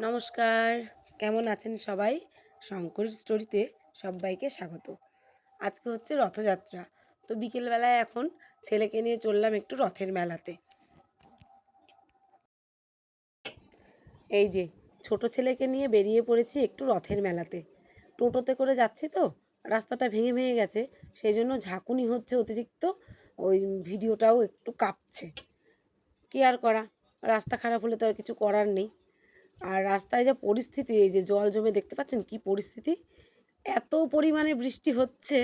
নমস্কার, কেমন আছেন সবাই? শঙ্করীর স্টোরিতে সব্বাইকে স্বাগত। আজকে হচ্ছে রথযাত্রা। তো বিকেলবেলায় এখন ছেলেকে নিয়ে চললাম একটু রথের মেলাতে। এই যে ছোট ছেলেকে নিয়ে বেরিয়ে পড়েছি একটু রথের মেলাতে। টোটোতে করে যাচ্ছি তো, রাস্তাটা ভেঙে ভেঙে গেছে, সেই জন্য ঝাঁকুনি হচ্ছে অতিরিক্ত, ওই ভিডিওটাও একটু কাঁপছে। কী আর করা, রাস্তা খারাপ হলে তো আর কিছু করার নেই। আর রাস্তায় যা পরিস্থিতি, এই যে জল জমে দেখতে পাচ্ছেন কি পরিস্থিতি, এত পরিমাণে বৃষ্টি হচ্ছে।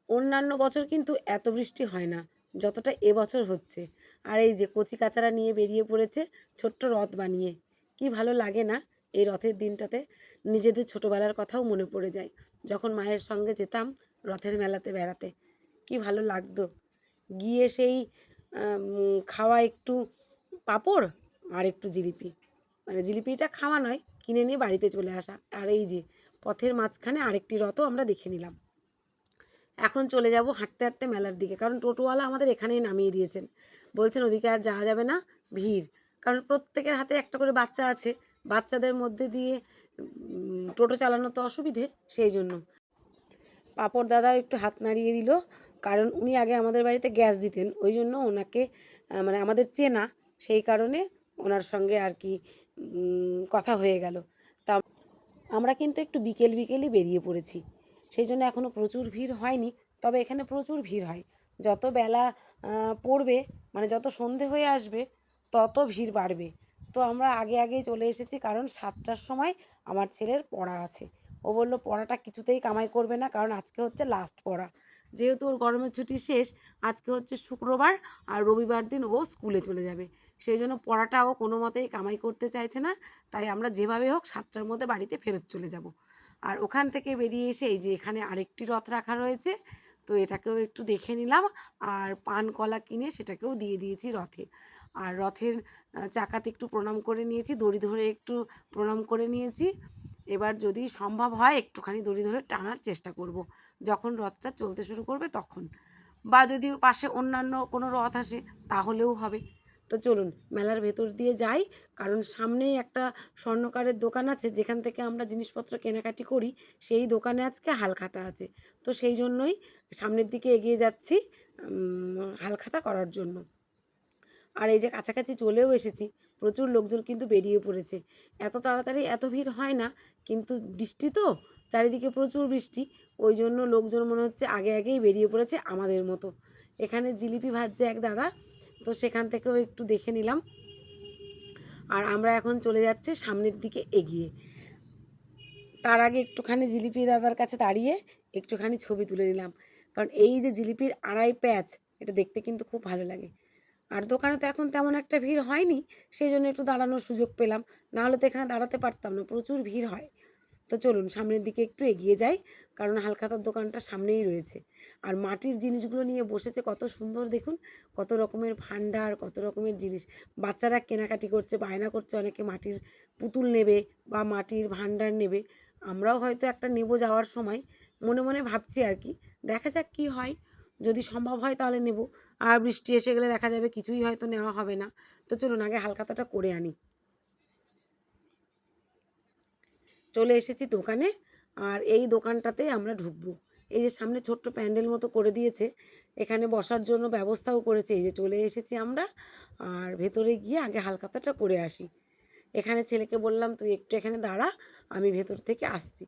অন্যান্য বছর কিন্তু এত বৃষ্টি হয় না যতটা এবছর হচ্ছে। আর এই যে কচি কাচারা নিয়ে বেরিয়ে পড়েছে ছোট্ট রথ বানিয়ে। কি ভালো লাগে না এই রথের দিনটাতে? নিজেদের ছোটোবেলার কথাও মনে পড়ে যায়, যখন মায়ের সঙ্গে যেতাম রথের মেলাতে বেড়াতে। কি ভালো লাগতো গিয়ে সেই খাওয়া একটু পাঁপড় আর একটু জিলিপি, মানে জিলিপিটা খাওয়া নয়, কিনে নিয়ে বাড়িতে চলে আসা। আর এই যে পথের মাঝখানে আরেকটি রথও আমরা দেখে নিলাম। এখন চলে যাব হাঁটতে হাঁটতে মেলার দিকে, কারণ টোটোওয়ালা আমাদের এখানেই নামিয়ে দিয়েছেন। বলছেন ওদিকে আর যাওয়া যাবে না, ভিড়। কারণ প্রত্যেকের হাতে একটা করে বাচ্চা আছে, বাচ্চাদের মধ্যে দিয়ে টোটো চালানো তো অসুবিধে, সেই জন্য। পাঁপড় দাদাও একটু হাত নাড়িয়ে দিল, কারণ উনি আগে আমাদের বাড়িতে গ্যাস দিতেন, ওই জন্য ওনাকে মানে আমাদের চেনা, সেই কারণে ওনার সঙ্গে আর কি কথা হয়ে গেল। তা আমরা কিন্তু একটু বিকেল বিকেলই বেরিয়ে পড়েছি, সেই জন্য এখনও প্রচুর ভিড় হয়নি। তবে এখানে প্রচুর ভিড় হয়, যত বেলা পড়বে, মানে যত সন্ধে হয়ে আসবে তত ভিড় বাড়বে। তো আমরা আগে আগেই চলে এসেছি, কারণ 7টার সময় আমার ছেলের পড়া আছে। ও বলল পড়াটা কিছুতেই কামাই করবে না, কারণ আজকে হচ্ছে লাস্ট পড়া। যেহেতু ওর গরমের ছুটি শেষ, আজকে হচ্ছে শুক্রবার, আর রবিবার দিন ও স্কুলে চলে যাবে, সেই জন্য পড়াটা ও কোনো মতেই কামাই করতে চাইছে না। তাই আমরা যেভাবে হোক 7টার মধ্যে বাড়িতে ফেরত চলে যাব। আর ওখান থেকে বেরিয়ে এসে এই যে এখানে আরেকটি রথ রাখা রয়েছে, তো এটাকেও একটু দেখে নিলাম। আর পান কলা কিনে সেটাকেও দিয়ে দিয়েছি রথে। আর রথের চাকাতে একটু প্রণাম করে নিয়েছি, দড়ি ধরে একটু প্রণাম করে নিয়েছি। এবার যদি সম্ভব হয় একটুখানি দড়ি ধরে টানার চেষ্টা করব, যখন রথটা চলতে শুরু করবে তখন। বা যদি পাশে অন্যান্য কোনো রথ আসে তাহলেও হবে। তো চলুন মেলার ভেতর দিয়ে যাই, কারণ সামনেই একটা স্বর্ণকারের দোকান আছে যেখান থেকে আমরা জিনিসপত্র কেনাকাটি করি, সেই দোকানে আজকে হালখাতা আছে। তো সেই জন্যই সামনের দিকে এগিয়ে যাচ্ছি হালখাতা করার জন্য। আর এই যে কাছাকাছি চলেও এসেছি, প্রচুর লোকজন কিন্তু বেরিয়ে পড়েছে। এত তাড়াতাড়ি এত ভিড় হয় না, কিন্তু বৃষ্টি তো, চারিদিকে প্রচুর বৃষ্টি, ওই জন্য লোকজন মনে হচ্ছে আগে আগেই বেরিয়ে পড়েছে আমাদের মতো। এখানে জিলিপি ভাজছে এক দাদা, তো সেখান থেকেও একটু দেখে নিলাম। আর আমরা এখন চলে যাচ্ছি সামনের দিকে এগিয়ে। তার আগে একটুখানি জিলিপি দাদার কাছে দাঁড়িয়ে একটুখানি ছবি তুলে নিলাম, কারণ এই যে জিলিপির আড়াই প্যাচ, এটা দেখতে কিন্তু খুব ভালো লাগে। আর দোকানে তো এখন তেমন একটা ভিড় হয়নি, সেই জন্য একটু দাঁড়ানোর সুযোগ পেলাম, নাহলে তো এখানে দাঁড়াতে পারতাম না, প্রচুর ভিড় হয়। তো চলুন সামনের দিকে একটু এগিয়ে যাই, কারণ হালখাতার দোকানটা সামনেই রয়েছে। আর মাটির জিনিসগুলো নিয়ে বসেছে, কত সুন্দর দেখুন, কত রকমের ভান্ডার, কত রকমের জিনিস। বাচ্চারা কেনাকাটি করছে, বায়না করছে, অনেকে মাটির পুতুল নেবে বা মাটির ভান্ডার নেবে। আমরাও হয়তো একটা নেব যাওয়ার সময়, মনে মনে ভাবছি আর কি, দেখা যাক কী হয়। যদি সম্ভব হয় তাহলে নেব, আর বৃষ্টি এসে গেলে দেখা যাবে কিছুই হয়তো নেওয়া হবে না। তো চলুন আগে হালখাতাটা করে আনি। চলে এসেছি দোকানে, আর এই দোকানটাতেই আমরা ঢুকবো। এই যে সামনে ছোট্ট প্যান্ডেল মতো করে দিয়েছে, এখানে বসার জন্য ব্যবস্থাও করেছে। এই যে চলে এসেছি আমরা, আর ভেতরে গিয়ে আগে হালখাতাটা করে আসি। এখানে ছেলেকে বললাম তুই একটু এখানে দাঁড়া, আমি ভেতর থেকে আসছি।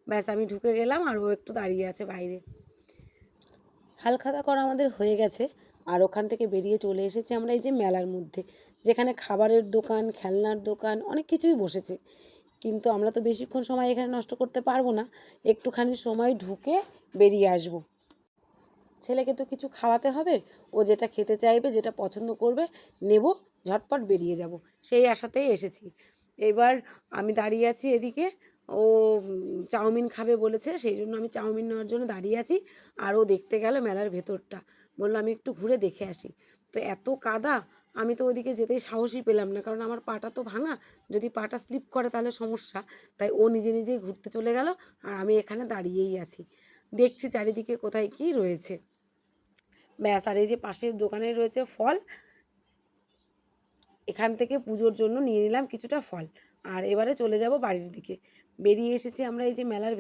ব্যাস আমি ঢুকে গেলাম, আর ও একটু দাঁড়িয়ে আছে বাইরে। হালখাতা করা আমাদের হয়ে গেছে, আর ওখান থেকে বেরিয়ে চলে এসেছি আমরা এই যে মেলার মধ্যে, যেখানে খাবারের দোকান, খেলনার দোকান, অনেক কিছুই বসেছে। কিন্তু আমরা তো বেশিক্ষণ সময় এখানে নষ্ট করতে পারবো না, একটুখানি সময় ঢুকে বেরিয়ে আসব। ছেলেকে তো কিছু খাওয়াতে হবে, ও যেটা খেতে চাইবে, যেটা পছন্দ করবে নেব, ঝটপট বেরিয়ে যাব, সেই আশাতেই এসেছি। এবার আমি দাঁড়িয়ে আছি এদিকে, ও চাউমিন খাবে বলেছে, সেই জন্য আমি চাউমিন নেওয়ার জন্য দাঁড়িয়ে আছি। আর ও দেখতে গেল মেলার ভেতরটা, বললো আমি একটু ঘুরে দেখে আসি। তো এত কাদা, আমি তো ওদিকে যেতেই সাহসই পেলাম না, কারণ আমার পাটা তো ভাঙা, যদি পাটা স্লিপ করে তাহলে সমস্যা। তাই ও নিজে নিজেই ঘুরতে চলে গেল, আর আমি এখানে দাঁড়িয়েই আছি, দেখছি চারিদিকে কোথায় কী রয়েছে। ব্যাস, আর এই যে পাশের দোকানে রয়েছে ফল, এখান থেকে পুজোর জন্য নিয়ে নিলাম কিছুটা ফল। আর এবারে চলে যাব বাড়ির দিকে। বেরিয়ে এসেছি আমরা এই যে মেলার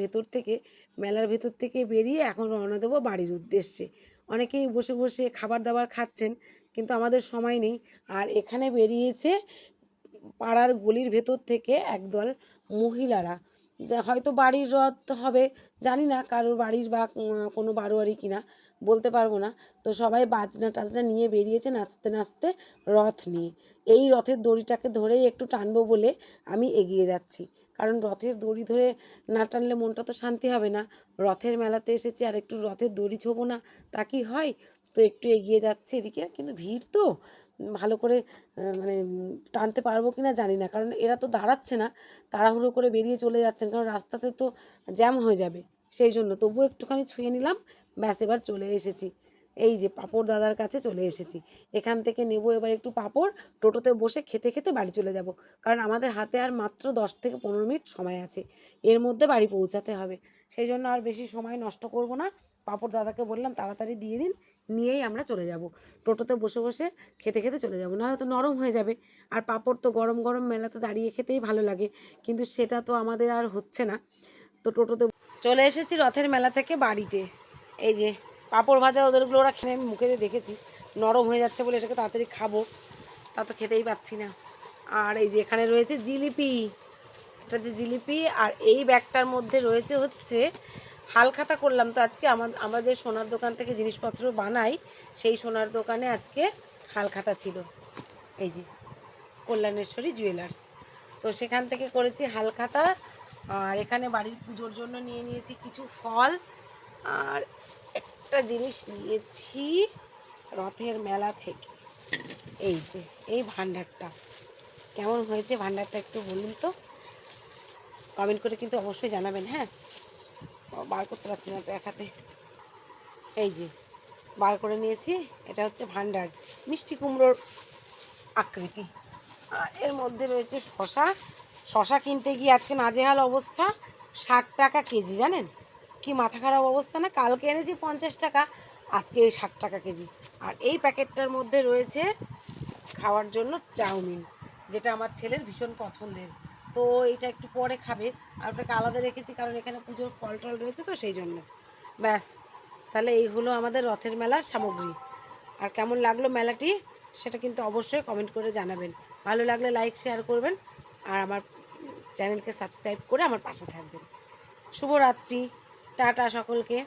ভেতর থেকে বেরিয়ে এখন রওনা দেবো বাড়ির উদ্দেশ্যে। অনেকেই বসে বসে খাবার দাবার খাচ্ছেন, কিন্তু আমাদের সময় নেই। আর এখানে বেরিয়েছে পাড়ার গলির ভেতর থেকে একদল মহিলারা, যা হয়তো বাড়ির রথ হবে, জানি না কারোর বাড়ির বা কোনো বারোয়ারি কিনা, বলতে পারবো না। তো সবাই বাজনা টাজনা নিয়ে বেরিয়েছে নাচতে নাচতে রথ নিয়ে। এই রথের দড়িটাকে ধরেই একটু টানবো বলে আমি এগিয়ে যাচ্ছি, কারণ রথের দড়ি ধরে না টানলে মনটা তো শান্তি হবে না। রথের মেলাতে এসেছি আর একটু রথের দড়ি ছোবো না, তা কি হয়? তো একটু এগিয়ে যাচ্ছি এদিকে, কিন্তু ভিড় তো ভালো করে মানে টানতে পারবো কি না জানি না, কারণ এরা তো দাঁড়াচ্ছে না, তাড়াহুড়ো করে বেরিয়ে চলে যাচ্ছেন, কারণ রাস্তাতে তো জ্যাম হয়ে যাবে। সেই জন্য তবুও একটুখানি ছুঁয়ে নিলাম, ব্যাস এবার চলে এসেছি। এই যে পাঁপড় দাদার কাছে চলে এসেছি, এখান থেকে নেব এবার একটু পাঁপড়, টোটোতে বসে খেতে খেতে বাড়ি চলে যাব, কারণ আমাদের হাতে আর মাত্র 10 থেকে 15 মিনিট সময় আছে, এর মধ্যে বাড়ি পৌঁছাতে হবে। সেই জন্য আর বেশি সময় নষ্ট করব না। পাঁপড় দাদাকে বললাম তাড়াতাড়ি দিয়ে দিন, নিয়েই আমরা চলে যাব। টোটোতে বসে বসে খেতে খেতে চলে যাব, নাহলে তো নরম হয়ে যাবে। আর পাঁপড় তো গরম গরম মেলাতে দাঁড়িয়ে খেতেই ভালো লাগে, কিন্তু সেটা তো আমাদের আর হচ্ছে না। তো টোটোতে চলে এসেছি রথের মেলা থেকে বাড়িতে। এই যে পাঁপড় ভাজা ওদেরগুলো ওরা খেয়ে আমি মুখে দিয়ে দেখেছি, নরম হয়ে যাচ্ছে বলে এটাকে তাড়াতাড়ি খাবো, তা তো খেতেই পাচ্ছি না। আর এই যে এখানে রয়েছে জিলিপি, এটা যে জিলিপি, আর এই ব্যাগটার মধ্যে রয়েছে হচ্ছে হালখাতা। করলাম তো আজকে আমরা যে সোনার দোকান থেকে জিনিসপত্র বানাই, সেই সোনার দোকানে আজকে হালখাতা ছিল, এই যে কল্যাণেশ্বরী জুয়েলার্স, তো সেখান থেকে করেছি হালখাতা। আর এখানে বাড়ির পুজোর জন্য নিয়ে নিয়েছি কিছু ফল, আর একটা জিনিস নিয়েছি রথের মেলা থেকে, এই যে এই ভান্ডারটা। কেমন হয়েছে ভান্ডারটা একটু বলুন তো, কমেন্ট করে কিন্তু অবশ্যই জানাবেন। হ্যাঁ, বার করতে পারছি না তো এক হাতে, এই যে বার করে নিয়েছি, এটা হচ্ছে ভান্ডার, মিষ্টি কুমড়োর আকৃতি। আর এর মধ্যে রয়েছে শশা। শশা কিনতে গিয়ে আজকে নাজেহাল অবস্থা, 60 টাকা কেজি, জানেন কি মাথা খারাপ অবস্থা না? কালকে এনেছি 50 টাকা, আজকে এই 60 টাকা কেজি। আর এই প্যাকেটটার মধ্যে রয়েছে খাওয়ার জন্য চাউমিন, যেটা আমার ছেলের ভীষণ পছন্দের, তো এটা একটু পরে খাবে। আর ওটাকে আলাদা রেখেছি কারণ এখানে পুজোর ফল টল রয়েছে, তো সেই জন্য। ব্যাস, তাহলে এই হলো আমাদের রথের মেলার সামগ্রী। আর কেমন লাগলো মেলাটি সেটা কিন্তু অবশ্যই কমেন্ট করে জানাবেন। ভালো লাগলে লাইক শেয়ার করবেন, আর আমার চ্যানেলকে সাবস্ক্রাইব করে আমার পাশে থাকবেন। শুভরাত্রি, টাটা সকলকে।